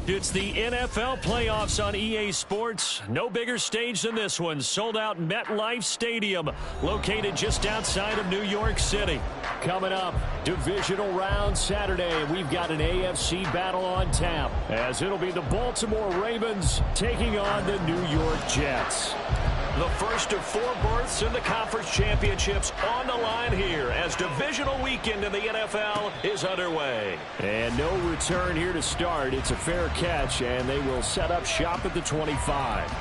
It's the NFL playoffs on EA Sports. No bigger stage than this one. Sold out MetLife Stadium, located just outside of New York City. Coming up, divisional round Saturday. We've got an AFC battle on tap, as it'll be the Baltimore Ravens taking on the New York Jets. The first of 4 berths in the conference championships on the line here as divisional weekend in the NFL is underway. And no return here to start. It's a fair catch, and they will set up shop at the 25.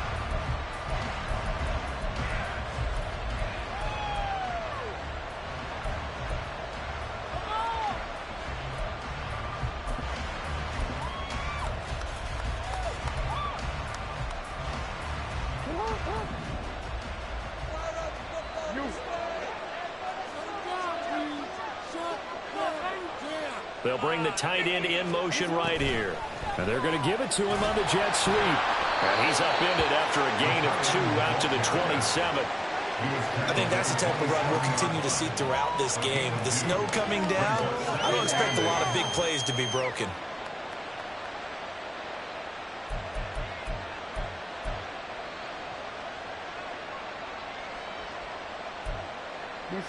They'll bring the tight end in motion right here. And they're going to give it to him on the jet sweep. And he's upended after a gain of 2 out to the 27. I think that's the type of run we'll continue to see throughout this game. The snow coming down, I don't expect a lot of big plays to be broken.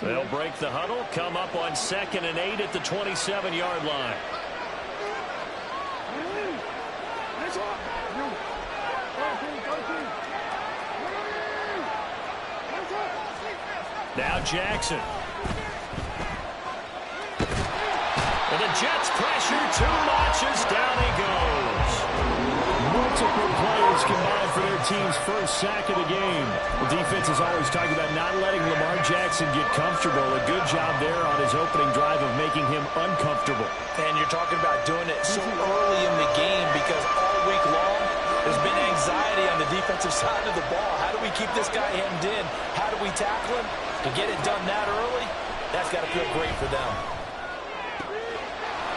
They'll break the huddle, come up on 2nd and 8 at the 27-yard line. Now Jackson. And the Jets pressure too much as down he goes. Multiple players combined for their team's first sack of the game. The defense is always talking about not letting Lamar Jackson get comfortable. A good job there on his opening drive of making him uncomfortable. And you're talking about doing it so early in the game because all week long there's been anxiety on the defensive side of the ball. How do we keep this guy hemmed in? How do we tackle him? To get it done that early, that's got to feel great for them.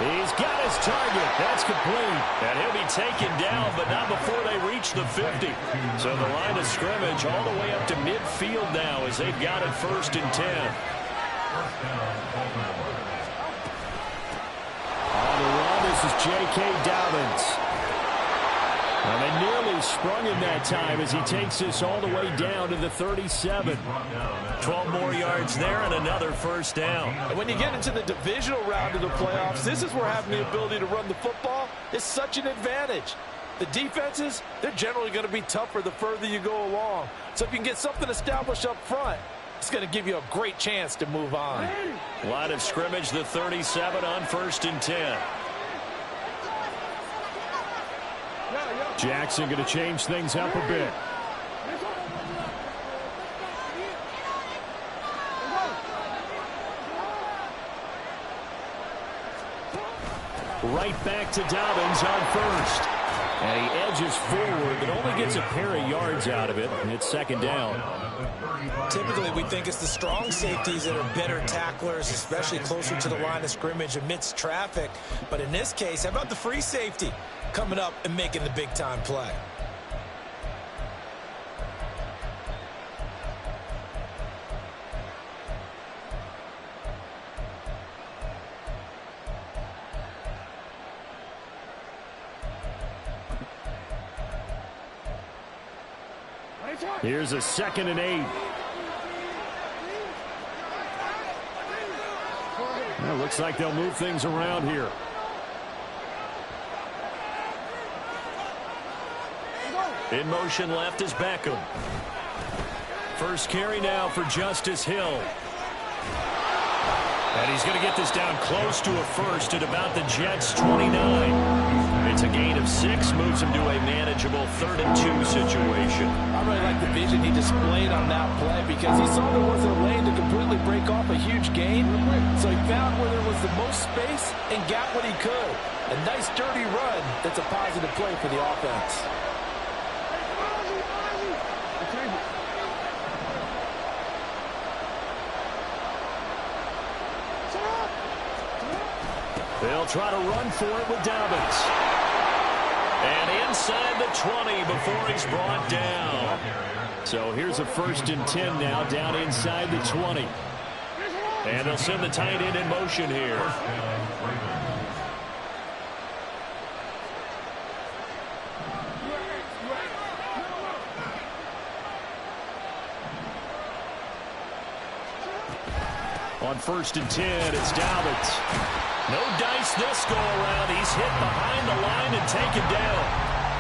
He's got his target. That's complete. And he'll be taken down, but not before they reach the 50. So the line of scrimmage all the way up to midfield now as they've got it 1st and 10. On the run, this is J.K. Dobbins. And they nearly sprung him that time as he takes this all the way down to the 37. 12 more yards there and another 1st down. And when you get into the divisional round of the playoffs, this is where having the ability to run the football is such an advantage. The defenses, they're generally going to be tougher the further you go along. So if you can get something established up front, it's going to give you a great chance to move on. Line of scrimmage, the 37 on 1st and 10. Jackson going to change things up a bit. Right back to Dobbins on 1st. And he edges forward, but only gets a pair of yards out of it, and it's 2nd down. Typically, we think it's the strong safeties that are better tacklers, especially closer to the line of scrimmage amidst traffic. But in this case, how about the free safety coming up and making the big-time play? Here's a 2nd and 8. Well, looks like they'll move things around here. In motion left is Beckham. First carry now for Justice Hill. And he's going to get this down close to a 1st at about the Jets' 29. It's a gain of 6, moves him to a manageable 3rd and 2 situation. I really like the vision he displayed on that play because he saw there wasn't a lane to completely break off a huge gain. So he found where there was the most space and got what he could. A nice dirty run that's a positive play for the offense. They'll try to run for it with Dobbins. And inside the 20 before he's brought down. So here's a 1st and 10 now down inside the 20. And they'll send the tight end in motion here. On 1st and 10, it's Dobbins. No dice this go-around. He's hit behind the line and taken down.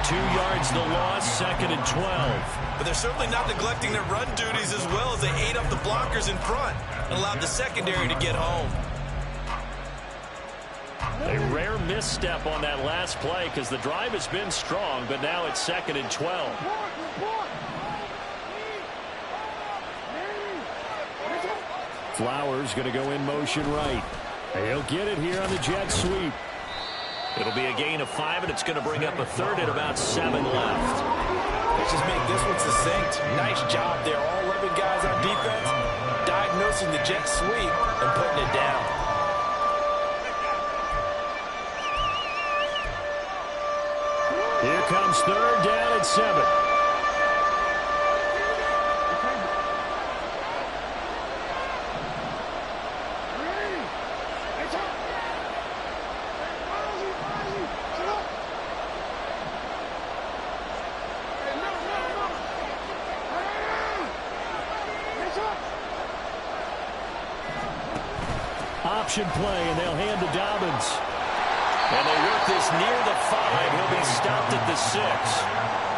2 yards the loss, 2nd and 12. But they're certainly not neglecting their run duties as well as they ate up the blockers in front and allowed the secondary to get home. A rare misstep on that last play because the drive has been strong, but now it's 2nd and 12. Flowers going to go in motion right. He'll get it here on the jet sweep. It'll be a gain of 5, and it's going to bring up a 3rd at about 7 left. Let's just make this one succinct. Nice job there. All 11 guys on defense diagnosing the jet sweep and putting it down. Here comes 3rd down and 7. Option play, and they'll hand to Dobbins. And they work this near the 5. He'll be stopped at the 6.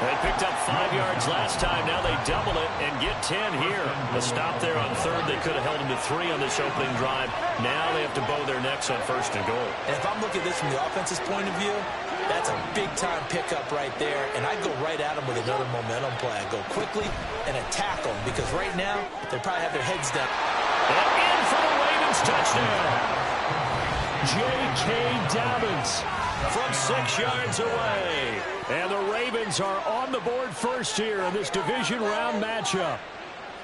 They picked up 5 yards last time. Now they double it and get 10 here. A stop there on 3rd. They could have held him to 3 on this opening drive. Now they have to bow their necks on 1st and goal. And if I'm looking at this from the offense's point of view, that's a big-time pickup right there. And I'd go right at them with another momentum play. I'd go quickly and attack them because right now they probably have their heads down. And in for the Ravens touchdown. J.K. Dobbins from 6 yards away. And the Ravens are on the board first here in this division round matchup.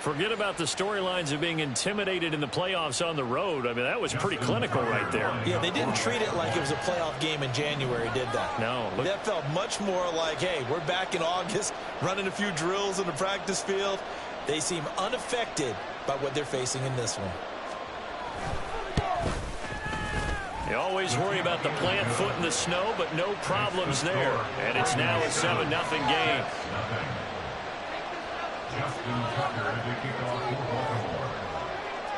Forget about the storylines of being intimidated in the playoffs on the road. I mean, that was pretty clinical right there. Yeah, they didn't treat it like it was a playoff game in January, did that? No. That felt much more like, hey, we're back in August, running a few drills in the practice field. They seem unaffected by what they're facing in this one. You always worry about the plant foot in the snow, but no problems there. And it's now a 7-0 game.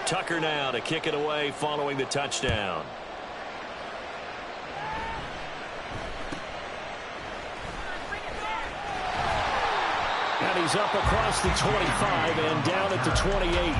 Tucker now to kick it away following the touchdown. And he's up across the 25 and down at the 28.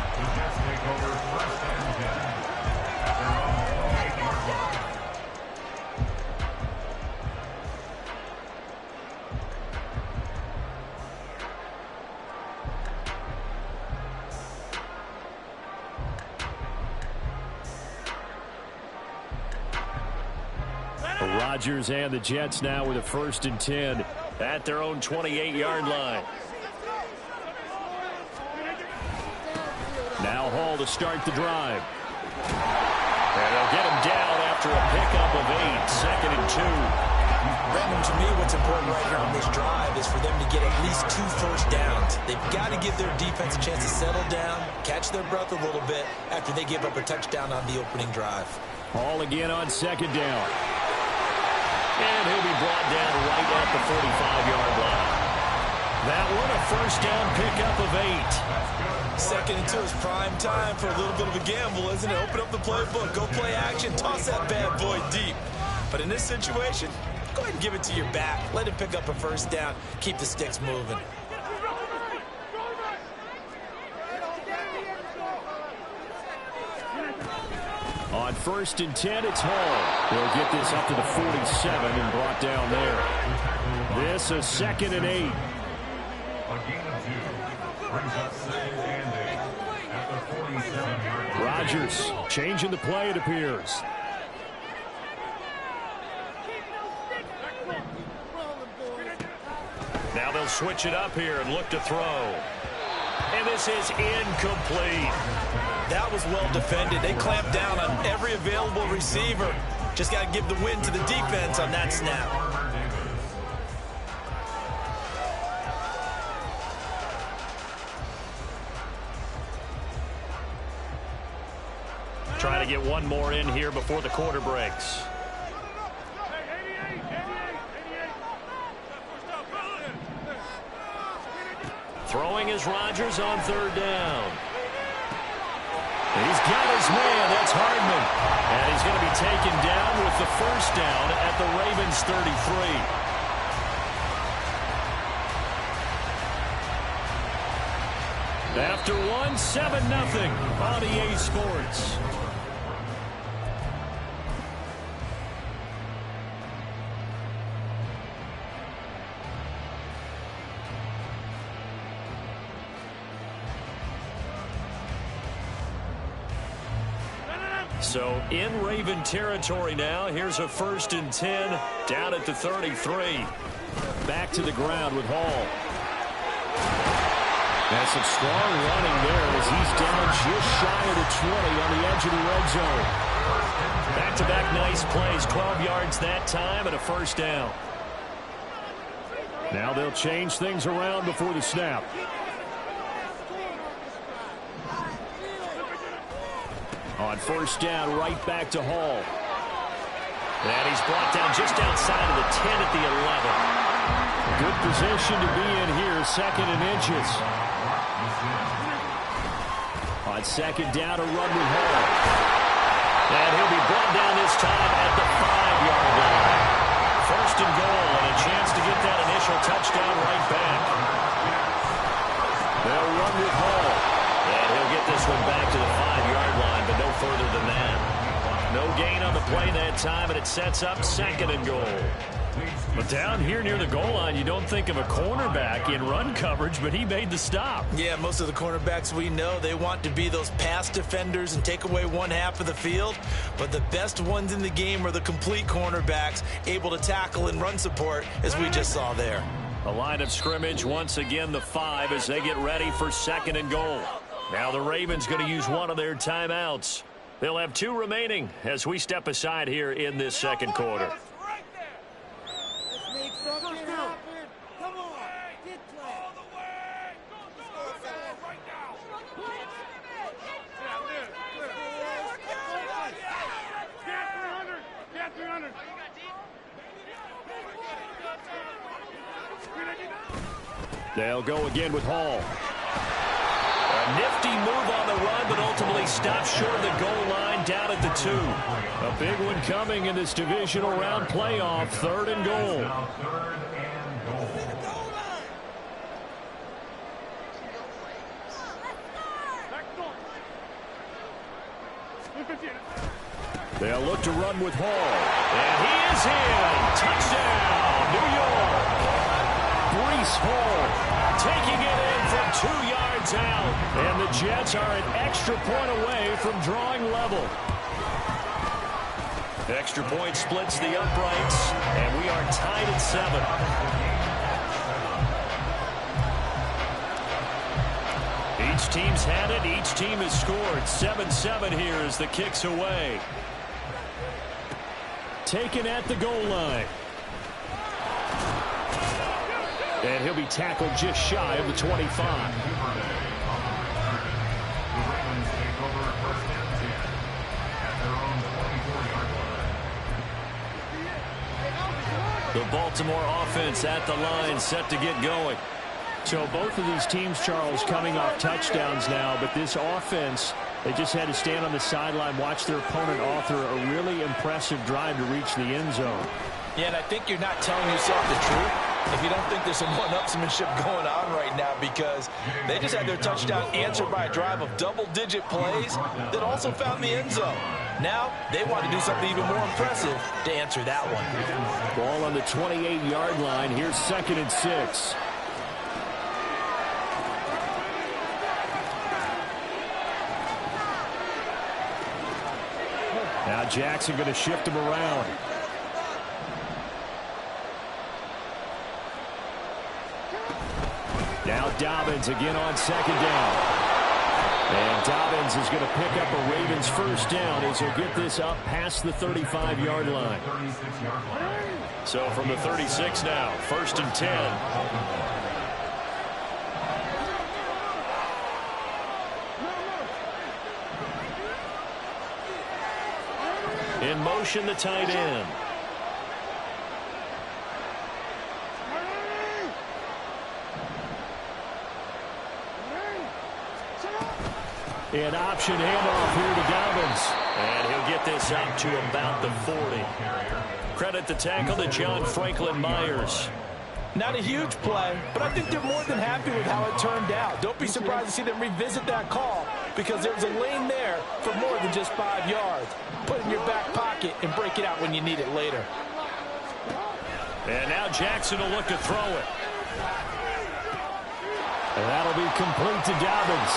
Rodgers and the Jets now with a 1st and 10 at their own 28-yard line. Now Hall to start the drive. And they'll get him down after a pickup of 8, 2nd and 2. Brandon, to me, what's important right here on this drive is for them to get at least 2 first downs. They've got to give their defense a chance to settle down, catch their breath a little bit after they give up a touchdown on the opening drive. Hall again on 2nd down. And he'll be brought down right at the 45-yard line. That one a 1st down pickup of 8. 2nd and 2 is prime time for a little bit of a gamble, isn't it? Open up the playbook, go play action, toss that bad boy deep. But in this situation, go ahead and give it to your back. Let him pick up a 1st down, keep the sticks moving. On 1st and 10, it's Hall. He'll get this up to the 47 and brought down there. This a 2nd and 8. Rodgers changing the play, it appears. Now they'll switch it up here and look to throw. And this is incomplete. That was well defended. They clamped down on every available receiver. Just got to give the win to the defense on that snap. Try to get one more in here before the quarter breaks. Throwing is Rodgers on 3rd down. And he's got his man. That's Hardman. And he's going to be taken down with the first down at the Ravens 33. After one, 7-0 on EA Sports. So in Raven territory now. Here's a 1st and 10 down at the 33. Back to the ground with Hall. That's some strong running there as he's down just shy of the 20 on the edge of the red zone. Back-to-back nice plays, 12 yards that time and a first down. Now they'll change things around before the snap. On first down, right back to Hall. And he's brought down just outside of the 10 at the 11. Good position to be in here, 2nd and inches. On second down, a run with Hall. And he'll be brought down this time at the 5-yard line. 1st and goal, and a chance to get that initial touchdown right back. They'll run with Hall. And he'll get this one back to the 5-yard line, but no further than that. No gain on the play that time, and it sets up 2nd and goal. But down here near the goal line, you don't think of a cornerback in run coverage, but he made the stop. Yeah, most of the cornerbacks we know, they want to be those pass defenders and take away one half of the field. But the best ones in the game are the complete cornerbacks, able to tackle and run support, as we just saw there. The line of scrimmage, once again, the 5 as they get ready for 2nd and goal. Now the Ravens going to use one of their timeouts. They'll have 2 remaining as we step aside here in this 2nd quarter. They'll go again with Hall. A nifty move on the run, but ultimately stopped short of the goal line down at the 2. A big one coming in this divisional round playoff, 3rd and goal. They'll look to run with Hall. And he is in. Touchdown, New York. Breece Hall taking it in from 2 yards out. And the Jets are an extra point away from drawing level. Extra point splits the uprights, and we are tied at 7. Each team's had it. Each team has scored. 7-7 here as the kick's away. Taken at the goal line. And he'll be tackled just shy of the 25. The Baltimore offense at the line, set to get going. So both of these teams, Charles, coming off touchdowns now, but this offense, they just had to stand on the sideline, watch their opponent author a really impressive drive to reach the end zone. Yeah, and I think you're not telling yourself the truth if you don't think there's some one-upsmanship going on right now, because they just had their touchdown answered by a drive of double-digit plays that also found the end zone. Now they want to do something even more impressive to answer that one. Ball on the 28-yard line. Here's 2nd and 6. Now Jackson going to shift him around. Now Dobbins again on 2nd down. And Dobbins is going to pick up a Ravens first down as he'll get this up past the 35-yard line. So from the 36 now, 1st and 10. In motion, the tight end. An option handoff here to Dobbins. And he'll get this up to about the 40. Credit the tackle to John Franklin Myers. Not a huge play, but I think they're more than happy with how it turned out. Don't be surprised to see them revisit that call because there's a lane there for more than just 5 yards. Put it in your back pocket and break it out when you need it later. And now Jackson will look to throw it. And that'll be complete to Dobbins.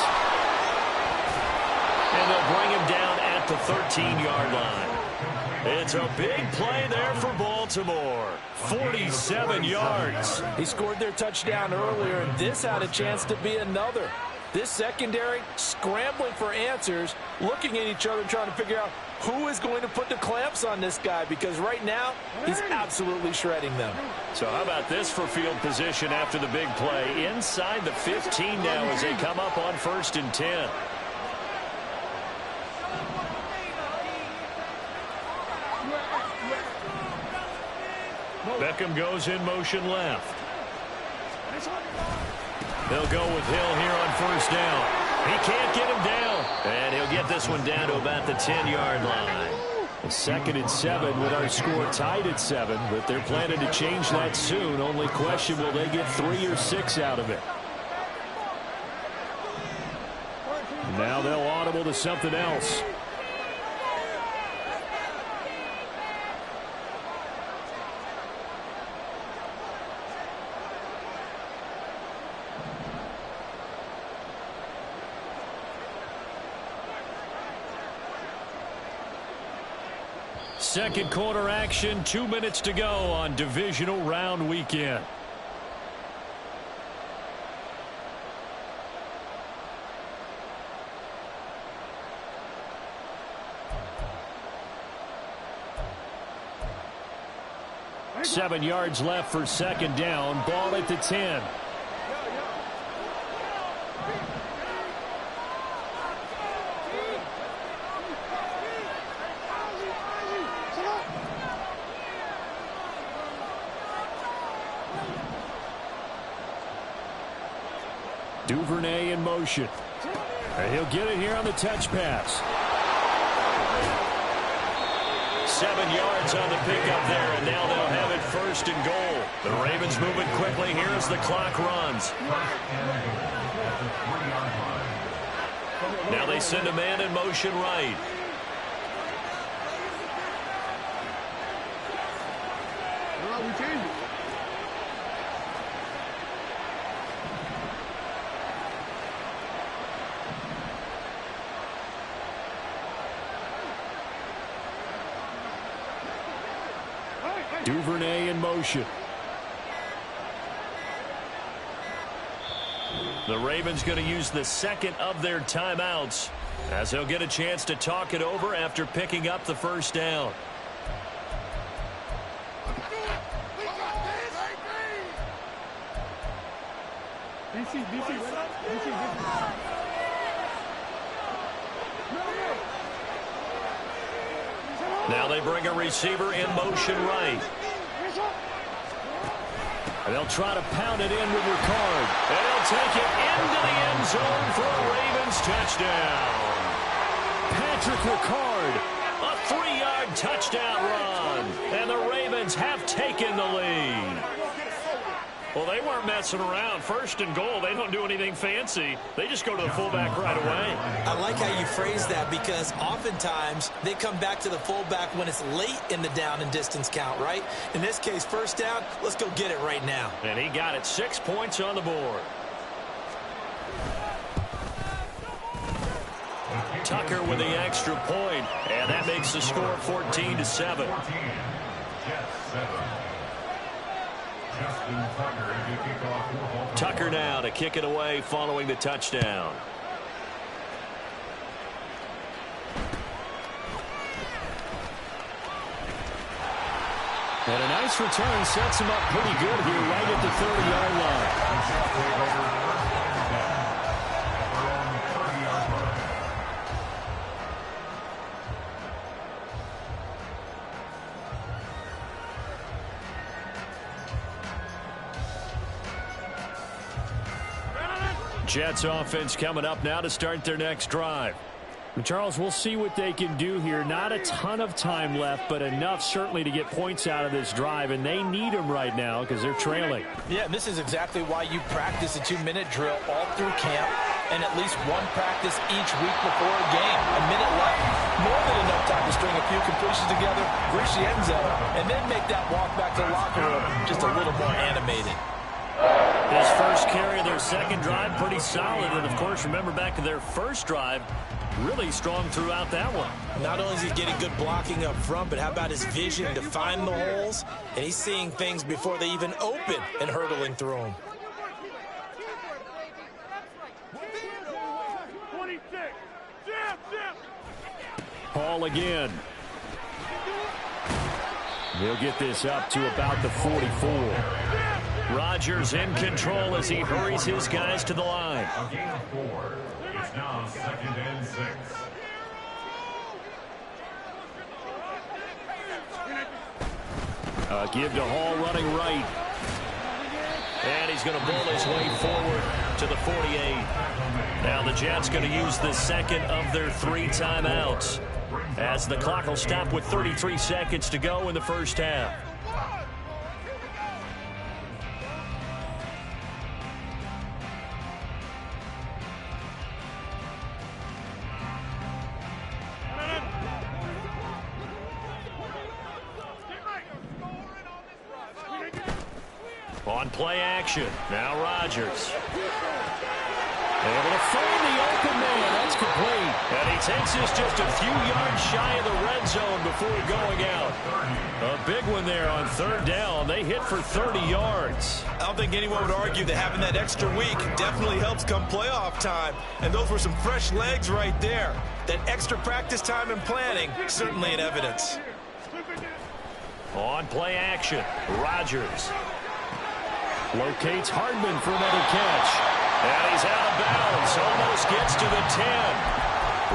And they'll bring him down at the 13-yard line. It's a big play there for Baltimore. 47 yards. He scored their touchdown earlier, and this had a chance to be another. This secondary scrambling for answers, looking at each other, trying to figure out who is going to put the clamps on this guy, because right now he's absolutely shredding them. So how about this for field position after the big play? Inside the 15 now as they come up on 1st and 10. Beckham goes in motion left. They'll go with Hill here on 1st down. He can't get him down. And he'll get this one down to about the 10-yard line. 2nd and 7 with our score tied at 7, but they're planning to change that soon. Only question, will they get 3 or 6 out of it? Now they'll audible to something else. Second quarter action, 2 minutes to go on divisional round weekend. Seven yards left for 2nd down. Ball at the 10. Duvernay in motion. And he'll get it here on the touch pass. 7 yards on the pickup there, and now they'll have it 1st and goal. The Ravens moving quickly here as the clock runs. Now they send a man in motion right. Duvernay in motion. The Ravens going to use the 2nd of their timeouts as they'll get a chance to talk it over after picking up the 1st down. Now they bring a receiver in motion right. And they'll try to pound it in with Ricard. And he'll take it into the end zone for a Ravens touchdown. Patrick Ricard, a 3-yard touchdown run. And the Ravens have taken the lead. Well, they weren't messing around. 1st and goal, they don't do anything fancy. They just go to the fullback right away. I like how you phrase that because oftentimes they come back to the fullback when it's late in the down and distance count, right? In this case, 1st down, let's go get it right now. And he got it. 6 points on the board. Tucker with the extra point, and that makes the score 14-7. Tucker now to kick it away following the touchdown. And a nice return sets him up pretty good here right at the 30-yard line. Jets offense coming up now to start their next drive. Charles, we'll see what they can do here. Not a ton of time left, but enough certainly to get points out of this drive, and they need them right now because they're trailing. Yeah, and this is exactly why you practice a 2-minute drill all through camp and at least one practice each week before a game. A minute left, more than enough time to string a few completions together, reach the end zone, and then make that walk back to the locker room just a little more animated. His first carry of their second drive, pretty solid. And, of course, remember back to their first drive, really strong throughout that one. Not only is he getting good blocking up front, but how about his vision to find the holes? And he's seeing things before they even open and hurdling through them. Hall again. He'll get this up to about the 44. Rodgers in control as he hurries his guys to the line. A gain of 4. It's now 2nd and 6. Give to Hall running right. And he's going to bull his way forward to the 48. Now the Jets going to use the second of their 3 timeouts, as the clock will stop with 33 seconds to go in the first half. On play action, now Rodgers. Able to find the open man. That's complete. And he takes this just a few yards shy of the red zone before going out. A big one there on 3rd down. They hit for 30 yards. I don't think anyone would argue that having that extra week definitely helps come playoff time. And those were some fresh legs right there. That extra practice time and planning, certainly in evidence. On play action, Rodgers locates Hardman for another catch. And he's out of bounds. Almost gets to the 10.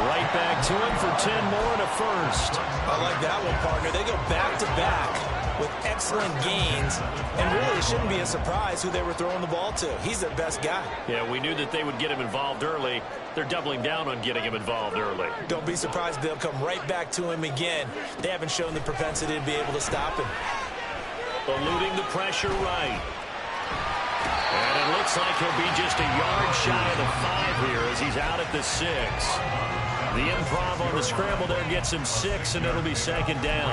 Right back to him for 10 more and a first. I like that one, partner. They go back-to-back with excellent gains. And really, it shouldn't be a surprise who they were throwing the ball to. He's their best guy. Yeah, we knew that they would get him involved early. They're doubling down on getting him involved early. Don't be surprised they'll come right back to him again. They haven't shown the propensity to be able to stop him. Eluding the pressure right. And it looks like he'll be just a yard shy of the 5 here as he's out at the 6. The improv on the scramble there gets him 6, and it'll be 2nd down.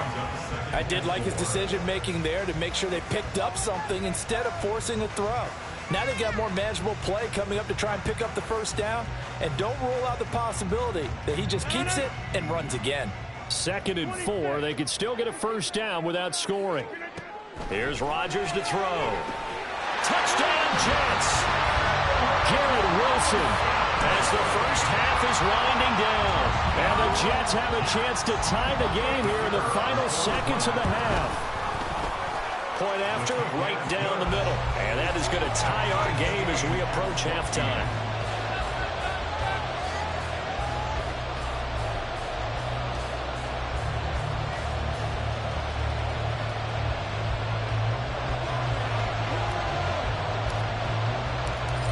I did like his decision-making there to make sure they picked up something instead of forcing a throw. Now they've got more manageable play coming up to try and pick up the first down, and don't rule out the possibility that he just keeps it and runs again. 2nd and 4. They could still get a first down without scoring. Here's Rodgers to throw. Touchdown, Jets. Garrett Wilson as the first half is winding down. And the Jets have a chance to tie the game here in the final seconds of the half. Point after, right down the middle. And that is going to tie our game as we approach halftime.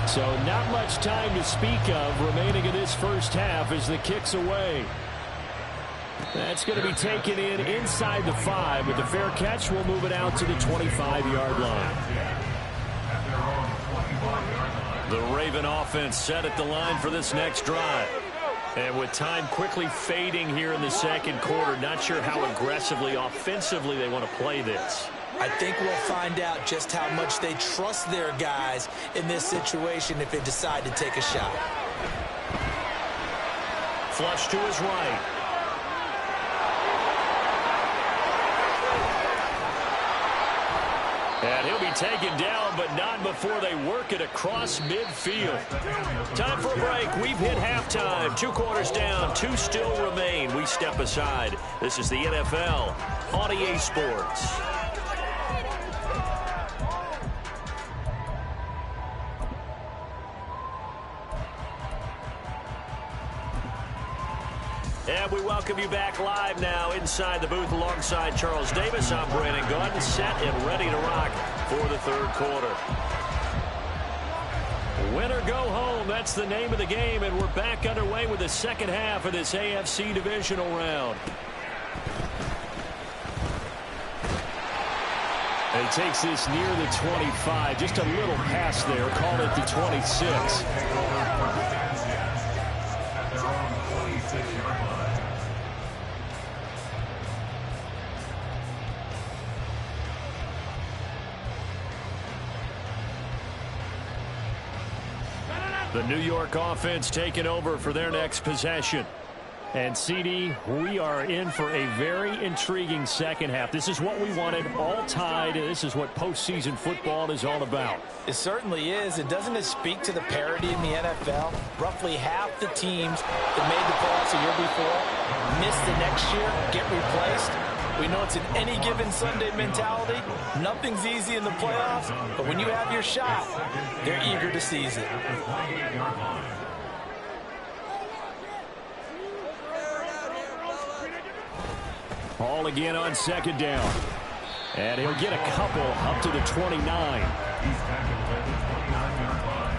So not much time to speak of remaining in this first half as the kick's away. That's going to be taken in inside the 5, but the fair catch will move it out to the 25-yard line. The Raven offense set at the line for this next drive. And with time quickly fading here in the second quarter, not sure how aggressively, offensively they want to play this. I think we'll find out just how much they trust their guys in this situation if they decide to take a shot. Flush to his right. And he'll be taken down, but not before they work it across midfield. Time for a break. We've hit halftime. 2 quarters down, 2 still remain. We step aside. This is the NFL on EA Sports. And we welcome you back live now inside the booth alongside Charles Davis. I'm Brandon Gaudin, set and ready to rock for the third quarter. Win or go home, that's the name of the game, and we're back underway with the second half of this AFC divisional round. He takes this near the 25, just a little pass there, call it the 26. The New York offense taking over for their next possession. And, CD, we are in for a very intriguing second half. This is what we wanted, all tied. This is what postseason football is all about. It certainly is. And doesn't it speak to the parity in the NFL? Roughly half the teams that made the playoffs a year before miss the next year, get replaced. We know it's an any given Sunday mentality. Nothing's easy in the playoffs, but when you have your shot, they're eager to seize it. Hall again on second down. And he'll get a couple up to the 29. He's tackled at the 29-yard line.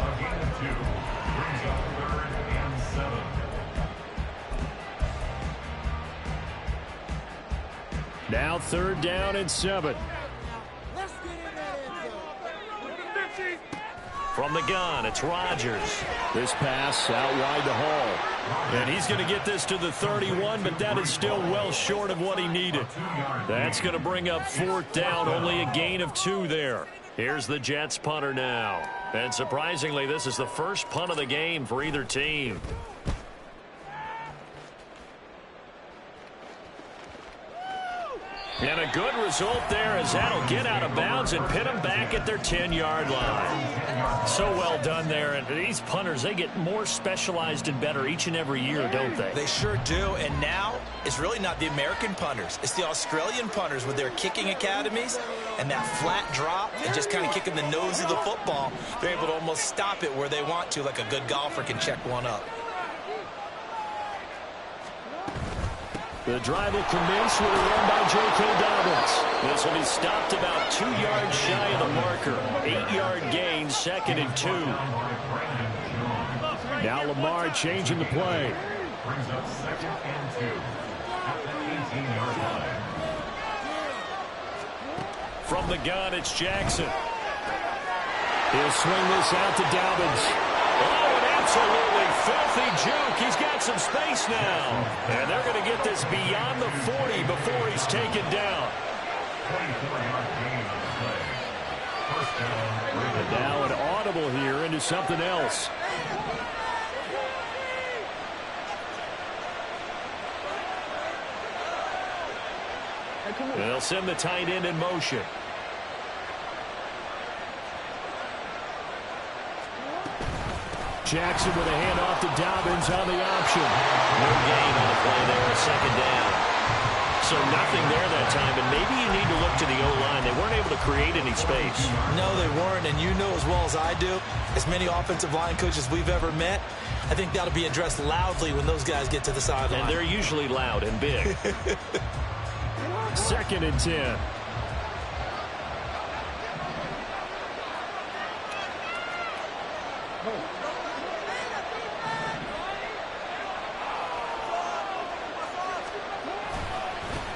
A gain of 2. Brings up 3rd and 7. Now 3rd down and 7. From the gun, it's Rodgers. This pass out wide to Hall. And he's going to get this to the 31, but that is still well short of what he needed. That's going to bring up 4th down, only a gain of 2 there. Here's the Jets punter now. And surprisingly, this is the first punt of the game for either team. And a good result there as that'll get out of bounds and pin them back at their 10-yard line. So well done there. And these punters, they get more specialized and better each and every year, don't they? They sure do. And now it's really not the American punters. It's the Australian punters with their kicking academies and that flat drop and just kind of kicking the nose of the football. They're able to almost stop it where they want to, like a good golfer can check one up. The drive will commence with a run by J.K. Dobbins. This will be stopped about 2 yards shy of the marker. 8-yard gain, 2nd and 2. Now Lamar changing the play. Brings up 2nd and 2. At the 18-yard line. From the gun, it's Jackson. He'll swing this out to Dobbins. Oh, an absolutely filthy juke. He's got some space now. And they're going to get this beyond the 40 before he's taken down. 24-yard gain on the play. First down. And now an audible here into something else. They'll send the tight end in motion. Jackson with a handoff to Dobbins on the option. No gain on the play there, a 2nd down. So nothing there that time, and maybe you need to look to the O-line. They weren't able to create any space. No, they weren't, and you know as well as I do, as many offensive line coaches we've ever met, I think that'll be addressed loudly when those guys get to the sideline. And they're usually loud and big. 2nd and 10.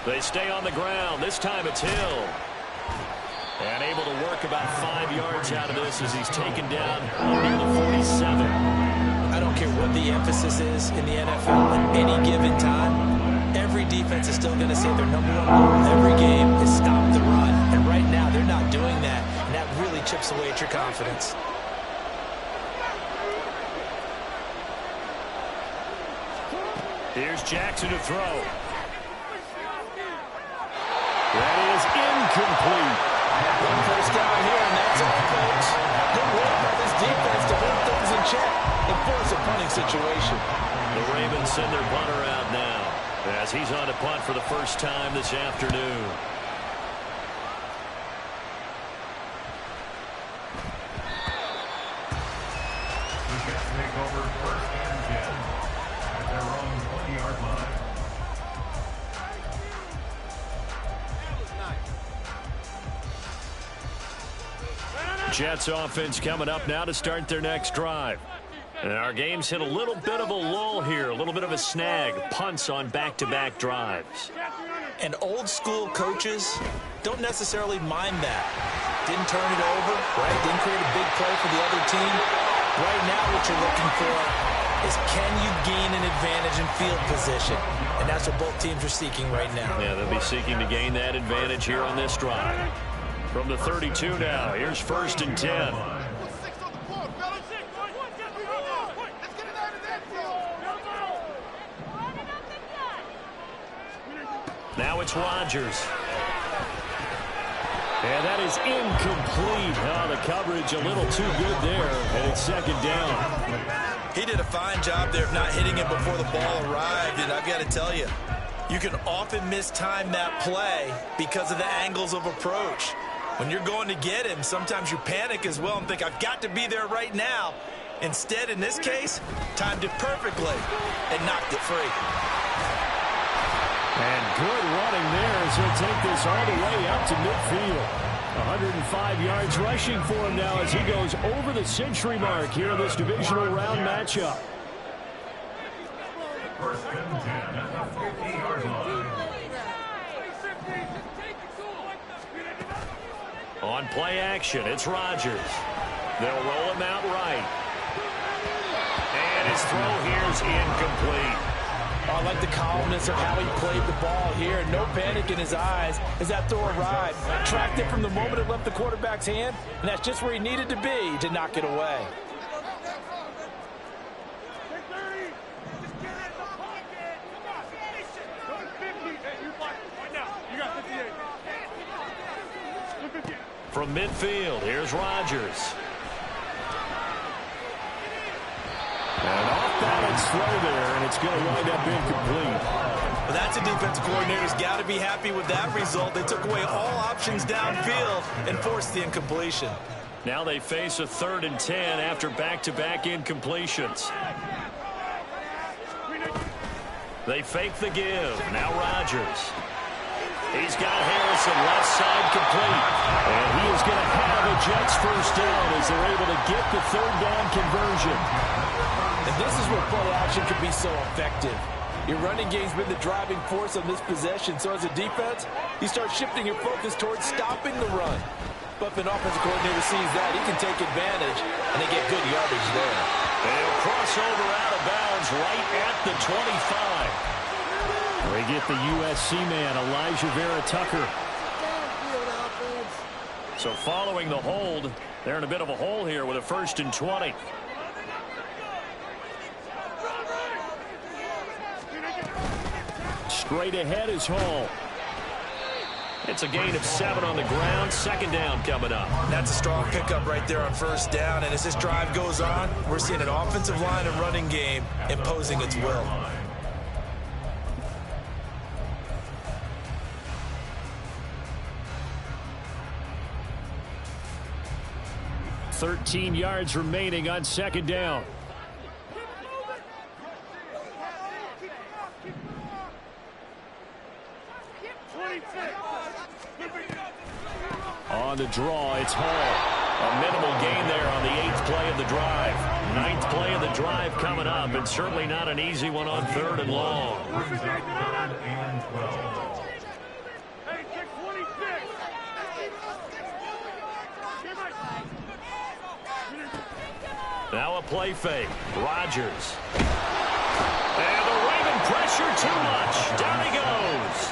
They stay on the ground. This time it's Hill. And able to work about 5 yards out of this as he's taken down near the 47. I don't care what the emphasis is in the NFL at any given time. Every defense is still going to say their #1 goal every game is stop the run. And right now they're not doing that. And that really chips away at your confidence. Here's Jackson to throw. That is incomplete. 1 first down here, and that's all, folks. Good work by this defense to hold things in check and force a punting situation. The Ravens send their punter out now as he's on to punt for the first time this afternoon. The Jets take over 1st and 10 at their own 20-yard line. Jets offense coming up now to start their next drive. And our game's hit a little bit of a lull here, a little bit of a snag. Punts on back-to-back drives. And old-school coaches don't necessarily mind that. Didn't turn it over, right? Didn't create a big play for the other team. Right now what you're looking for is can you gain an advantage in field position? And that's what both teams are seeking right now. Yeah, they'll be seeking to gain that advantage here on this drive. From the 32 now, here's 1st and 10. Now it's Rodgers. And that is incomplete. Oh, the coverage a little too good there, and it's 2nd down. He did a fine job there of not hitting it before the ball arrived, and I've got to tell you, you can often mistime that play because of the angles of approach. When you're going to get him, sometimes you panic as well and think, I've got to be there right now. Instead, in this case, timed it perfectly and knocked it free. And good running there as he'll take this all the way out to midfield. 105 yards rushing for him now as he goes over the century mark here in this divisional round matchup. 1st and 10 at the 50-yard line. On play action, it's Rodgers. They'll roll him out right. And his throw here is incomplete. I like the calmness of how he played the ball here. No panic in his eyes as that throw arrived. Tracked it from the moment it left the quarterback's hand, and that's just where he needed to be to knock it away. From midfield, here's Rodgers. And off-balance throw there, and it's going to wind up incomplete. Well, that's a defensive coordinator's got to be happy with that result. They took away all options downfield and forced the incompletion. Now they face a 3rd and 10 after back-to-back incompletions. They fake the give. Now Rodgers. He's got Harrison left side complete. And he is going to have a Jets 1st down as they're able to get the 3rd down conversion. And this is where play action can be so effective. Your running game's been the driving force on this possession. So as a defense, you start shifting your focus towards stopping the run. But if an offensive coordinator sees that, he can take advantage, and they get good yardage there. They'll cross over out of bounds right at the 25. They get the USC man, Elijah Vera Tucker. So following the hold, they're in a bit of a hole here with a 1st and 20. Straight ahead is Hall. It's a gain of 7 on the ground. 2nd down coming up. That's a strong pickup right there on 1st down. And as this drive goes on, we're seeing an offensive line and running game imposing its will. 13 yards remaining on 2nd down. On the draw, it's Hall. A minimal gain there on the 8th play of the drive. 9th play of the drive coming up, and certainly not an easy one on 3rd and long. Brings up 3rd and 12. Now a play fake. Rodgers. And the Raven pressure too much. Down he goes.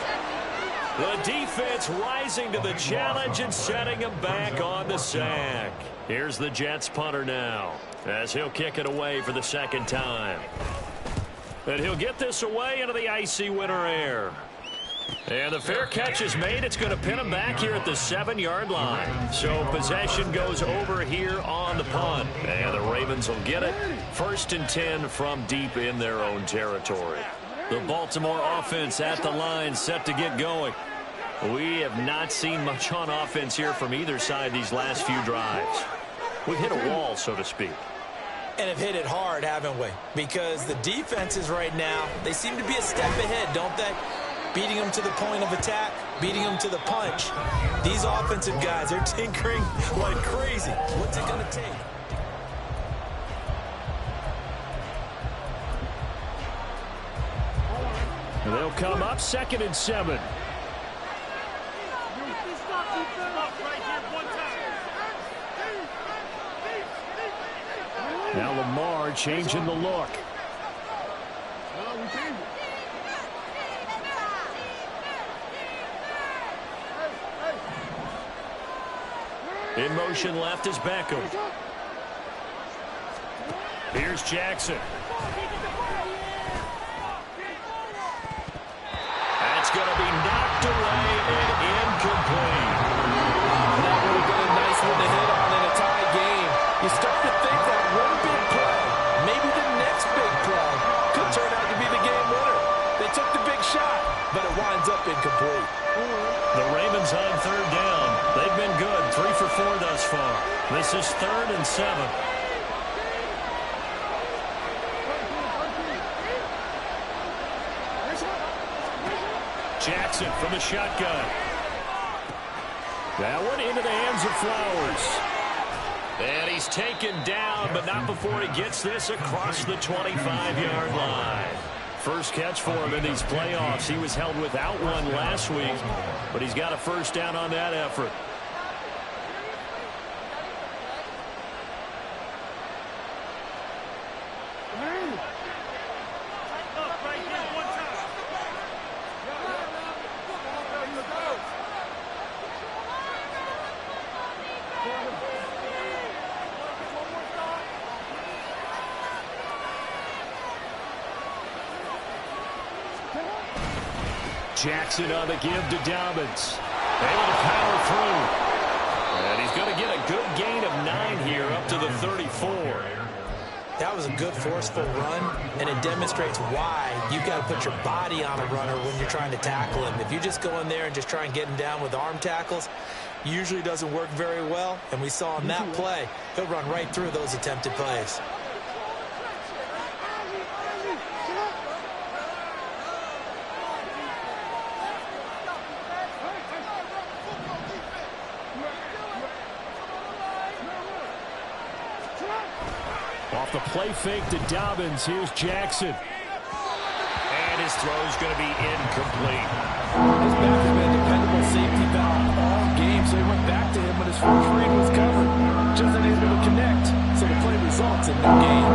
The defense rising to the challenge and setting him back on the sack. Here's the Jets punter now as he'll kick it away for the 2nd time. And he'll get this away into the icy winter air. And the fair catch is made. It's going to pin him back here at the 7-yard line. So possession goes over here on the punt. And the Ravens will get it. 1st and 10 from deep in their own territory. The Baltimore offense at the line set to get going. We have not seen much on offense here from either side these last few drives. We've hit a wall, so to speak. And have hit it hard, haven't we? Because the defenses right now, they seem to be a step ahead, don't they? Beating them to the point of attack. beating them to the punch. These offensive guys are tinkering like crazy. What's it going to take? They'll come up 2nd and 7. Now Lamar changing the look. In motion left is Beckham. Here's Jackson. That's going to be knocked away and incomplete. That would have been a nice one to hit on in a tie game. You start to think that one big play, maybe the next big play, could turn out to be the game winner. They took the big shot, but it winds up incomplete. The Ravens on 3rd down. They've been good, 3 for 4 thus far. This is 3rd and 7. Jackson from the shotgun. That one into the hands of Flowers. And he's taken down, but not before he gets this across the 25-yard line. First catch for him in these playoffs. He was held without one last week, but he's got a first down on that effort. Jackson on the give to Dobbins. Able to power through. And he's going to get a good gain of 9 here up to the 34. That was a good forceful run, and it demonstrates why you've got to put your body on a runner when you're trying to tackle him. If you just go in there and just try and get him down with arm tackles, usually doesn't work very well. And we saw in that play, he'll run right through those attempted plays. Off the play fake to Dobbins. Here's Jackson. And his throw's going to be incomplete. His back has been a dependable safety valve all game, so he went back to him when his first read was covered. Just unable to connect, so the play results in no gain.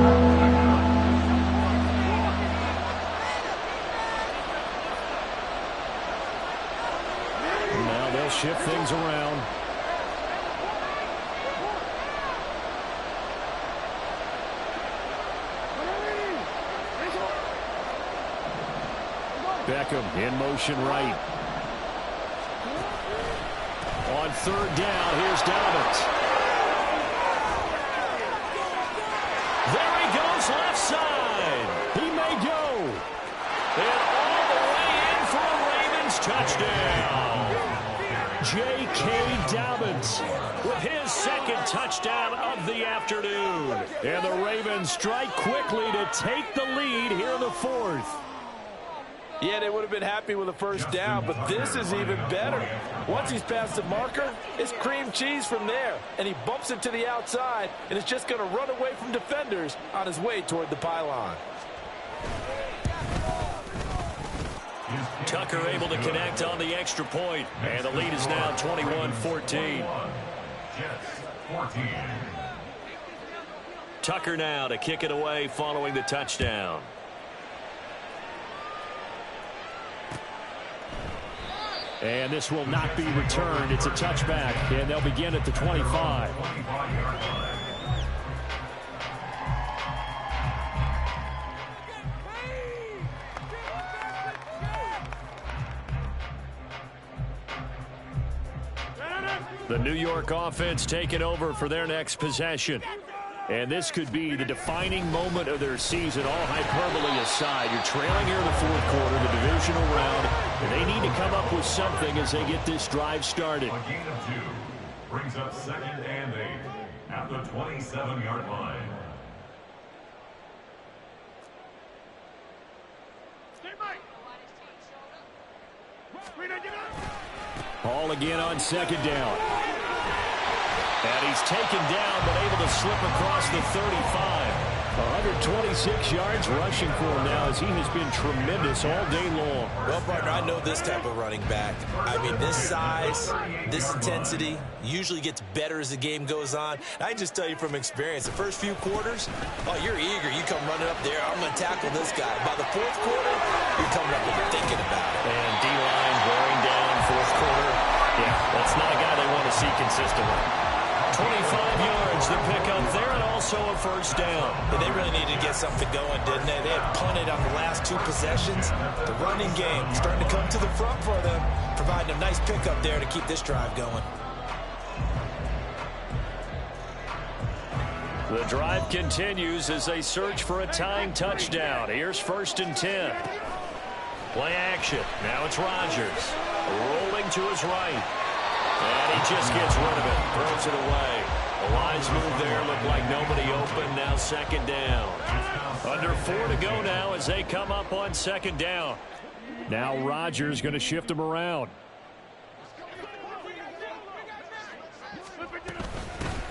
Now they'll shift things around. Beckham in motion right. On 3rd down, here's Dobbins. There he goes, left side. He may go. And all the way in for a Ravens touchdown. J.K. Dobbins with his 2nd touchdown of the afternoon. And the Ravens strike quickly to take the lead here in the 4th. Yeah, they would have been happy with a first down, but this is even better. Once he's past the marker, it's cream cheese from there, and he bumps it to the outside, and is just going to run away from defenders on his way toward the pylon. Tucker able to connect on the extra point, and the lead is now 21-14. Tucker now to kick it away following the touchdown. And this will not be returned. It's a touchback, and they'll begin at the 25. The New York offense taking over for their next possession. And this could be the defining moment of their season, all hyperbole aside. You're trailing here in the 4th quarter, the divisional round, and they need to come up with something as they get this drive started. A gain of 2 brings up 2nd and 8 at the 27-yard line. Hall again on second down. And he's taken down, but able to slip across the 35. 126 yards rushing for him now, as he has been tremendous all day long. Well, partner, I know this type of running back. I mean, this size, this intensity usually gets better as the game goes on. I can just tell you from experience, the first few quarters, oh, you're eager. You come running up there, I'm going to tackle this guy. By the fourth quarter, you're coming up and thinking about it. And D-line wearing down fourth quarter. Yeah, that's not a guy they want to see consistently. 25 yards, the pickup there, and also a first down. And they really needed to get something going, didn't they? They had punted on the last two possessions. The running game starting to come to the front for them, providing a nice pickup there to keep this drive going. The drive continues as they search for a tying touchdown. Here's 1st and 10. Play action. Now it's Rodgers. Rolling to his right. And he just gets rid of it. Throws it away. A wise move there. Looked like nobody open. Now 2nd down. Under 4 to go now as they come up on 2nd down. Now Rodgers going to shift him around.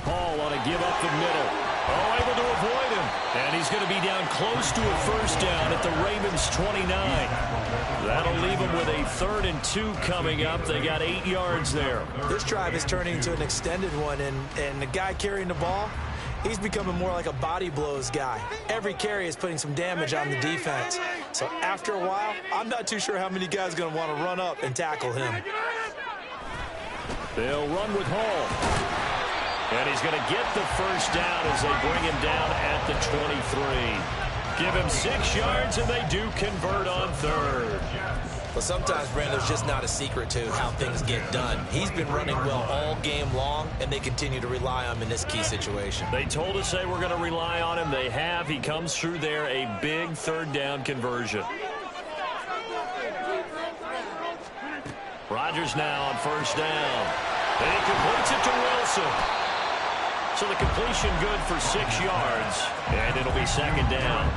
Hall on a give up the middle. Oh, able to avoid him. And he's going to be down close to a first down at the Ravens 29. That'll leave them with a 3rd and 2 coming up. They got 8 yards there. This drive is turning into an extended one, and the guy carrying the ball, he's becoming more like a body blows guy. Every carry is putting some damage on the defense. So after a while, I'm not too sure how many guys are going to want to run up and tackle him. They'll run with Hall. And he's going to get the first down as they bring him down at the 23. Give him 6 yards, and they do convert on 3rd. Well, sometimes, Brandon, there's just not a secret to how things get done. He's been running well all game long, and they continue to rely on him in this key situation. They told us they were going to rely on him. They have. He comes through there, a big 3rd down conversion. Rodgers now on 1st down. And he completes it to Wilson. So the completion good for 6 yards, and it'll be 2nd down.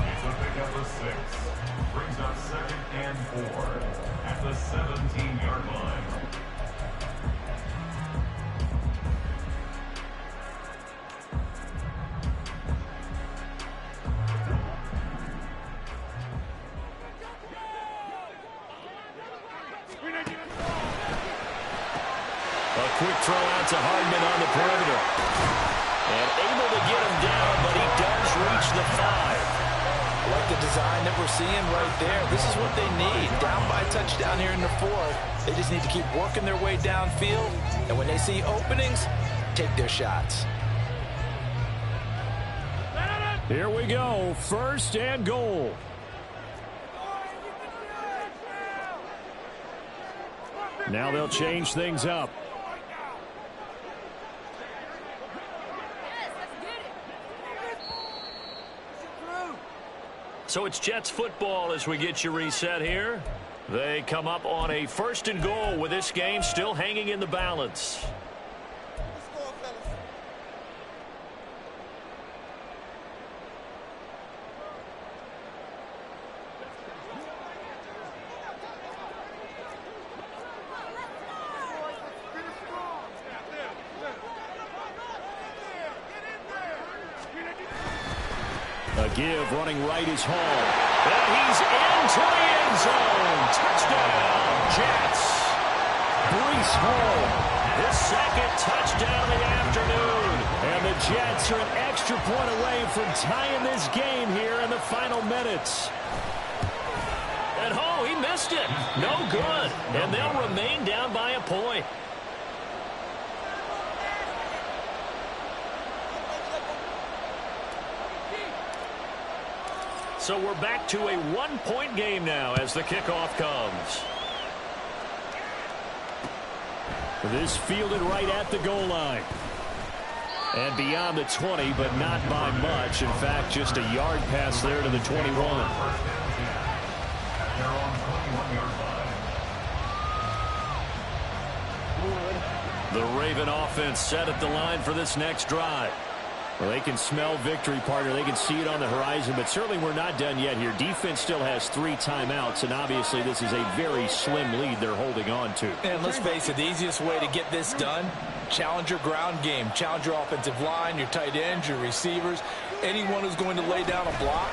It's a pickup of 6. Brings up 2nd and 4 at the 17-yard line. A quick throw out to Hardman on the perimeter. And able to get him down, but he does reach the 5. I like the design that we're seeing right there. This is what they need. Down by a touchdown here in the 4th. They just need to keep working their way downfield. And when they see openings, take their shots. Here we go. 1st and goal. Now they'll change things up. So it's Jets football as we get you reset here. They come up on a 1st and goal with this game still hanging in the balance. A give running right is Hall. And he's into the end zone. Touchdown, Jets. Breece Hall, his 2nd touchdown of the afternoon. And the Jets are an extra point away from tying this game here in the final minutes. And Hall, he missed it. No good. And they'll remain down by a point. So we're back to a 1-point game now as the kickoff comes. This fielded right at the goal line. And beyond the 20, but not by much. In fact, just a yard pass there to the 21. The Raven offense set at the line for this next drive. Well, they can smell victory, partner. They can see it on the horizon, but certainly we're not done yet here. Defense still has 3 timeouts, and obviously this is a very slim lead they're holding on to. And let's face it, the easiest way to get this done, challenge your ground game. Challenge your offensive line, your tight ends, your receivers, anyone who's going to lay down a block.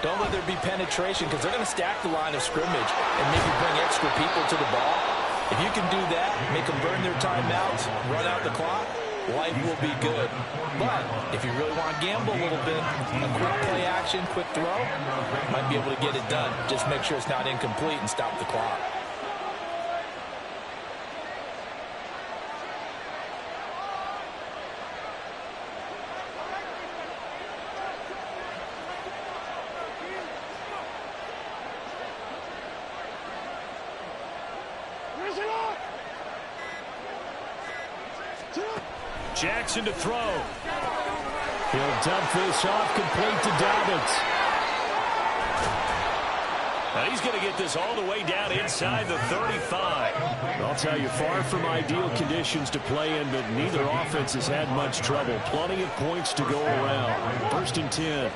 Don't let there be penetration because they're going to stack the line of scrimmage and maybe bring extra people to the ball. If you can do that, make them burn their timeouts, run out the clock, life will be good. But if you really want to gamble a little bit, a quick play action, quick throw, might be able to get it done. Just make sure it's not incomplete and stop the clock. Jackson to throw. He'll dump this off complete to Dobbins. Now he's going to get this all the way down inside the 35. I'll tell you, far from ideal conditions to play in, but neither offense has had much trouble. Plenty of points to go around. 1st and 10.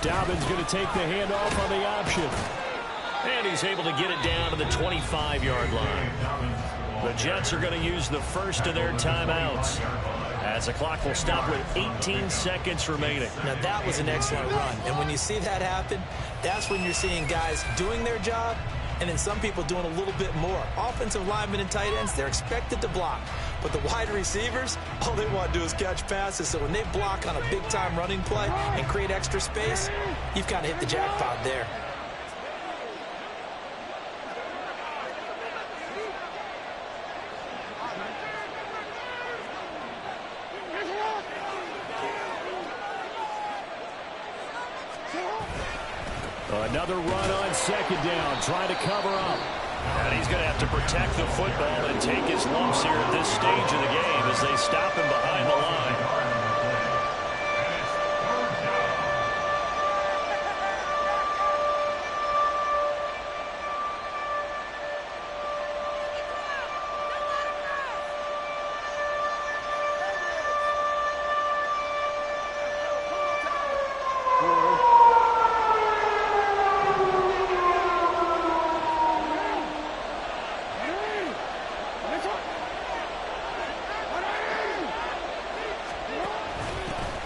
Dobbins going to take the handoff on the option. And he's able to get it down to the 25-yard line. The Jets are going to use the first of their timeouts, as the clock will stop with 18 seconds remaining. Now, that was an excellent run. And when you see that happen, that's when you're seeing guys doing their job and then some people doing a little bit more. Offensive linemen and tight ends, they're expected to block. But the wide receivers, all they want to do is catch passes. So when they block on a big-time running play and create extra space, you've kind of hit the jackpot there. Another run on 2nd down, trying to cover up. And he's going to have to protect the football and take his lumps here at this stage of the game as they stop him behind the line.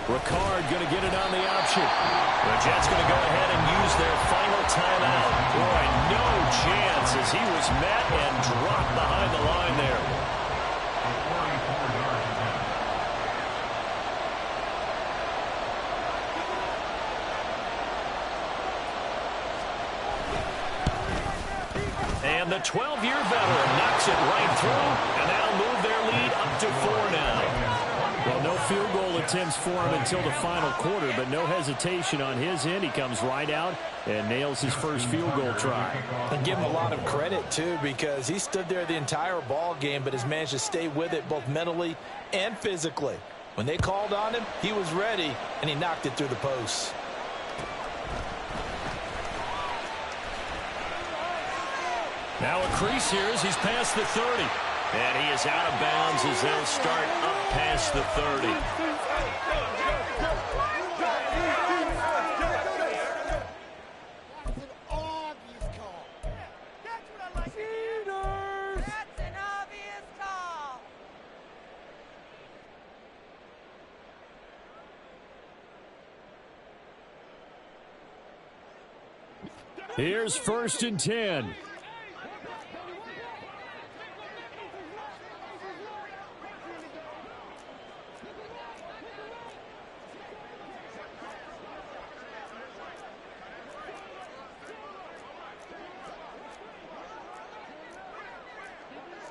Ricard going to get it on the option. The Jets going to go ahead and use their final timeout. Boy, no chance as he was met and dropped behind the line there. And the 12-year veteran knocks it right through, and they'll move their lead up to 4 now. Well, no field goal attempts for him until the final quarter, but no hesitation on his end. He comes right out and nails his first field goal try. And give him a lot of credit, too, because he stood there the entire ball game, but has managed to stay with it both mentally and physically. When they called on him, he was ready, and he knocked it through the posts. Now a crease here as he's past the 30. And he is out of bounds as they'll start up past the 30. Here's 1st and 10.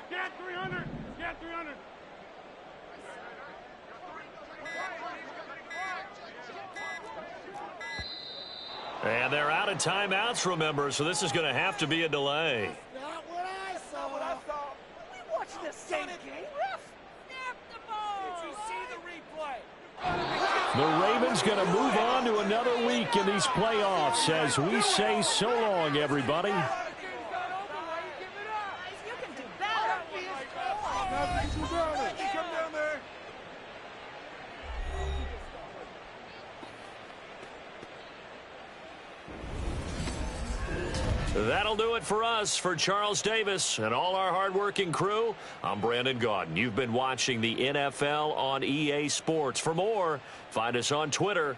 Get 300! Get 300! And they're out of timeouts, remember, so this is going to have to be a delay. Not what I saw. watch the same game, ref. Snap the ball. Did you see the replay? The Ravens going to move on to another week in these playoffs as we say so long, everybody. You can do better. Come down there. That'll do it for us. For Charles Davis and all our hardworking crew, I'm Brandon Gaudin. You've been watching the NFL on EA Sports. For more, find us on Twitter